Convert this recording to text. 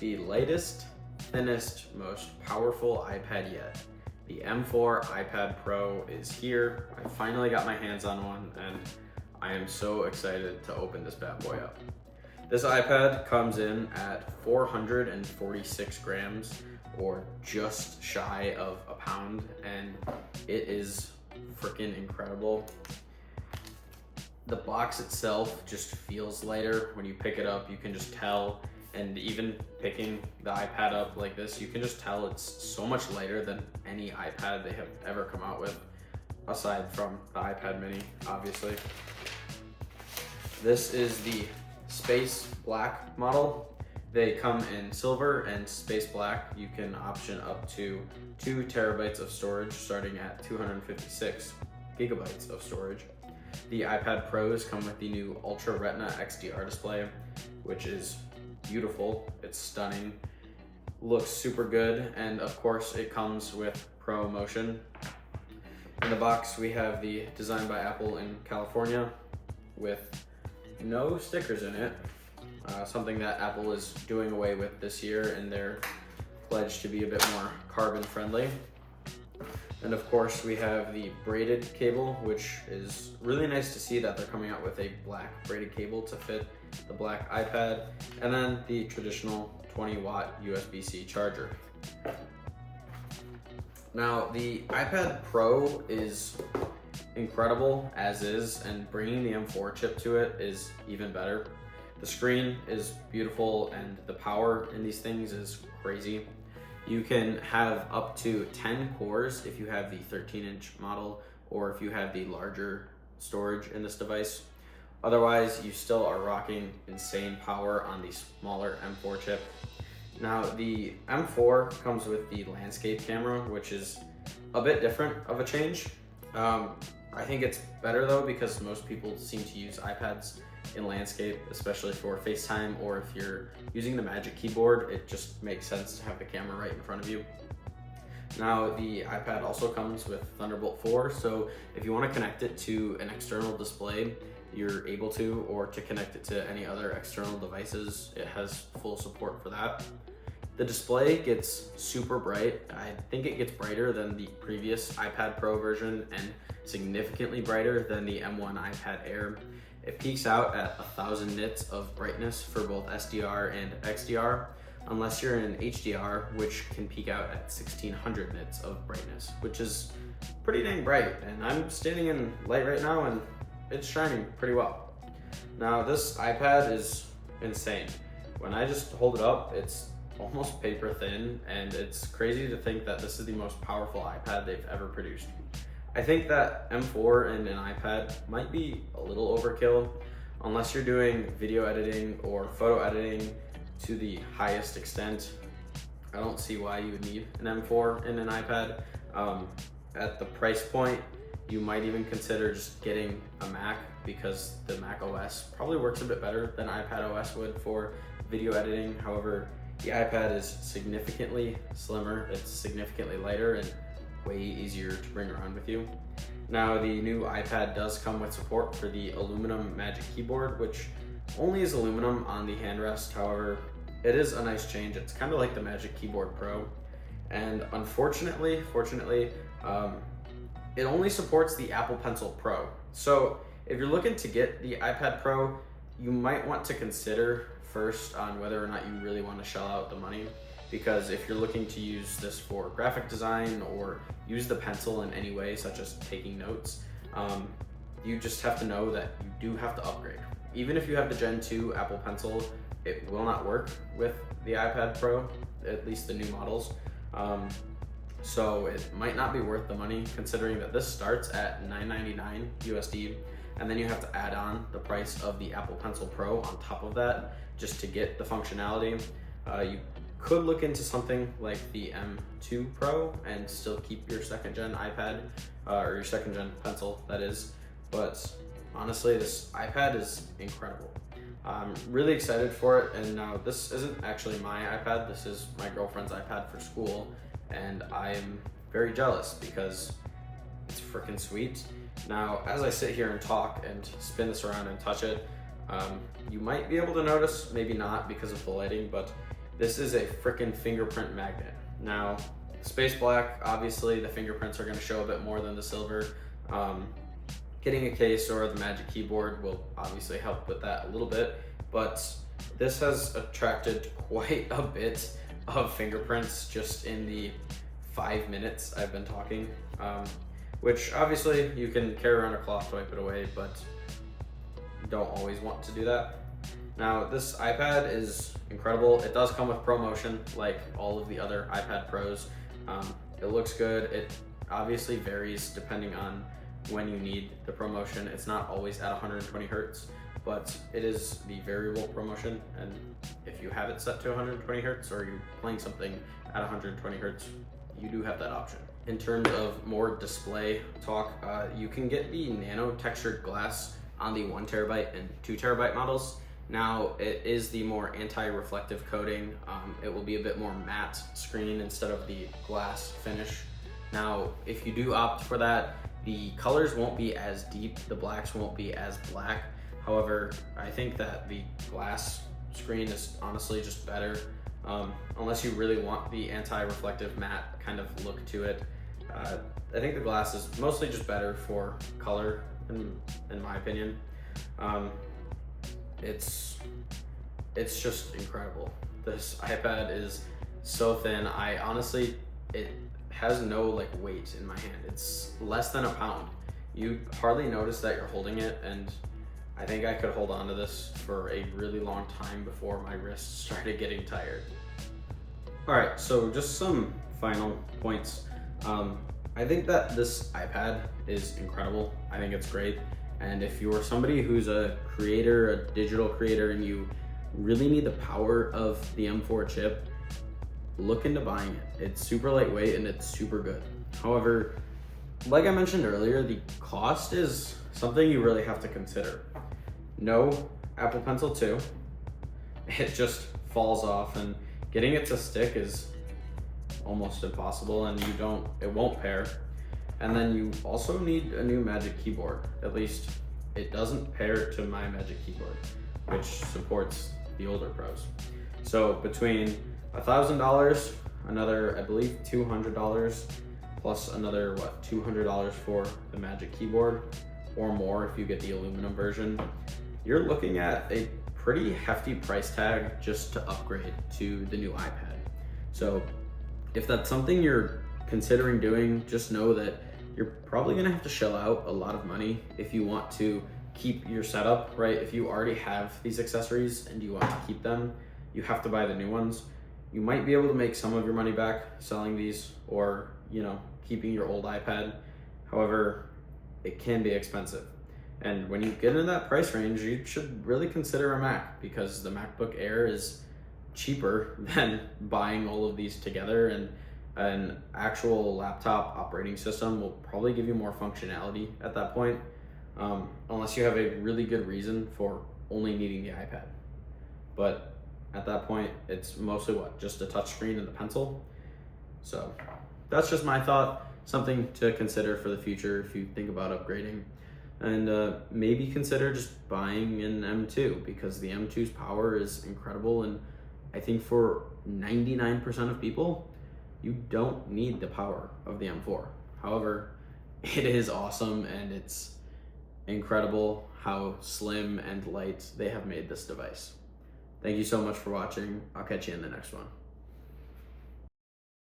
the lightest, thinnest, most powerful iPad yet. The M4 iPad Pro is here. I finally got my hands on one and I am so excited to open this bad boy up. This iPad comes in at 446 grams or just shy of a pound, and it is freaking incredible. The box itself just feels lighter. When you pick it up, you can just tell, and even picking the iPad up like this, you can just tell it's so much lighter than any iPad they have ever come out with, aside from the iPad mini, obviously. This is the Space Black model. They come in silver and space black. You can option up to 2 terabytes of storage, starting at 256 gigabytes of storage. The iPad Pros come with the new Ultra Retina XDR display, which is beautiful. It's stunning, looks super good, and of course it comes with Pro Motion. In the box we have the Designed by Apple in California with no stickers in it, something that Apple is doing away with this year in their pledge to be a bit more carbon friendly. And of course we have the braided cable, which is really nice to see that they're coming out with a black braided cable to fit the black iPad, and then the traditional 20-watt USB-C charger. Now the iPad Pro is incredible as is, and bringing the M4 chip to it is even better. The screen is beautiful and the power in these things is crazy. You can have up to 10 cores if you have the 13-inch model, or if you have the larger storage in this device. Otherwise, you still are rocking insane power on the smaller M4 chip. Now, the M4 comes with the landscape camera, which is a bit different of a change. I think it's better though, because most people seem to use iPads in landscape, especially for FaceTime, or if you're using the Magic Keyboard, it just makes sense to have the camera right in front of you. Now, the iPad also comes with Thunderbolt 4, so if you want to connect it to an external display, you're able to, or to connect it to any other external devices, it has full support for that. The display gets super bright. I think it gets brighter than the previous iPad Pro version and significantly brighter than the M1 iPad Air. It peaks out at 1,000 nits of brightness for both SDR and XDR, unless you're in HDR, which can peak out at 1,600 nits of brightness, which is pretty dang bright. And I'm standing in light right now and it's shining pretty well. Now this iPad is insane. When I just hold it up, it's almost paper thin, and it's crazy to think that this is the most powerful iPad they've ever produced. I think that M4 and an iPad might be a little overkill unless you're doing video editing or photo editing to the highest extent. I don't see why you would need an M4 and an iPad. At the price point, you might even consider just getting a Mac, because the Mac OS probably works a bit better than iPad OS would for video editing. However, the iPad is significantly slimmer, it's significantly lighter, and way easier to bring around with you. Now, the new iPad does come with support for the aluminum Magic Keyboard, which only is aluminum on the handrest. However, it is a nice change. It's kind of like the Magic Keyboard Pro. And unfortunately, it only supports the Apple Pencil Pro. So if you're looking to get the iPad Pro, you might want to consider first on whether or not you really want to shell out the money, because if you're looking to use this for graphic design or use the pencil in any way, such as taking notes, you just have to know that you do have to upgrade. Even if you have the Gen 2 Apple Pencil, it will not work with the iPad Pro, at least the new models. So it might not be worth the money, considering that this starts at $999 USD, and then you have to add on the price of the Apple Pencil Pro on top of that just to get the functionality. You could look into something like the M2 Pro and still keep your second gen iPad, or your second gen pencil, that is. But honestly, this iPad is incredible. I'm really excited for it, and now this isn't actually my iPad, this is my girlfriend's iPad for school, and I'm very jealous because it's freaking sweet. Now, as I sit here and talk and spin this around and touch it, you might be able to notice, maybe not because of the lighting, but this is a freaking fingerprint magnet. Now, space black, obviously the fingerprints are going to show a bit more than the silver. Getting a case or the Magic Keyboard will obviously help with that a little bit, but this has attracted quite a bit of fingerprints just in the 5 minutes I've been talking, which obviously you can carry around a cloth to wipe it away, but you don't always want to do that. Now, this iPad is incredible. It does come with ProMotion like all of the other iPad Pros. It looks good. It obviously varies depending on when you need the ProMotion. It's not always at 120 Hertz, but it is the variable ProMotion. And if you have it set to 120 Hertz or you're playing something at 120 Hertz, you do have that option. In terms of more display talk, you can get the nano textured glass on the 1 terabyte and 2 terabyte models. Now, it is the more anti-reflective coating. It will be a bit more matte screen instead of the glass finish. Now, if you do opt for that, the colors won't be as deep, the blacks won't be as black. However, I think that the glass screen is honestly just better, unless you really want the anti-reflective matte kind of look to it. I think the glass is mostly just better for color, in my opinion. It's just incredible. This iPad is so thin. I honestly, it has no like weight in my hand. It's less than a pound. You hardly notice that you're holding it, and I think I could hold on to this for a really long time before my wrists started getting tired. All right, so just some final points. I think that this iPad is incredible. I think it's great. And if you're somebody who's a creator, a digital creator, and you really need the power of the M4 chip, look into buying it. It's super lightweight and it's super good. However, like I mentioned earlier, the cost is something you really have to consider. No Apple Pencil 2. It just falls off, and getting it to stick is almost impossible, and it won't pair. And then you also need a new Magic Keyboard. At least it doesn't pair to my Magic Keyboard, which supports the older Pros. So between $1,000, another, I believe, $200, plus another, $200 for the Magic Keyboard, or more if you get the aluminum version, you're looking at a pretty hefty price tag just to upgrade to the new iPad. So if that's something you're considering doing, just know that you're probably gonna have to shell out a lot of money if you want to keep your setup, right? If you already have these accessories and you want to keep them, you have to buy the new ones. You might be able to make some of your money back selling these, or, keeping your old iPad. However, it can be expensive. And when you get in that price range, you should really consider a Mac, because the MacBook Air is cheaper than buying all of these together, and an actual laptop operating system will probably give you more functionality at that point, unless you have a really good reason for only needing the iPad. But at that point, it's mostly just a touch screen and the pencil. So that's just my thought, something to consider for the future if you think about upgrading. And maybe consider just buying an M2, because the M2's power is incredible, and I think for 99% of people, you don't need the power of the M4. However, it is awesome, and it's incredible how slim and light they have made this device. Thank you so much for watching. I'll catch you in the next one.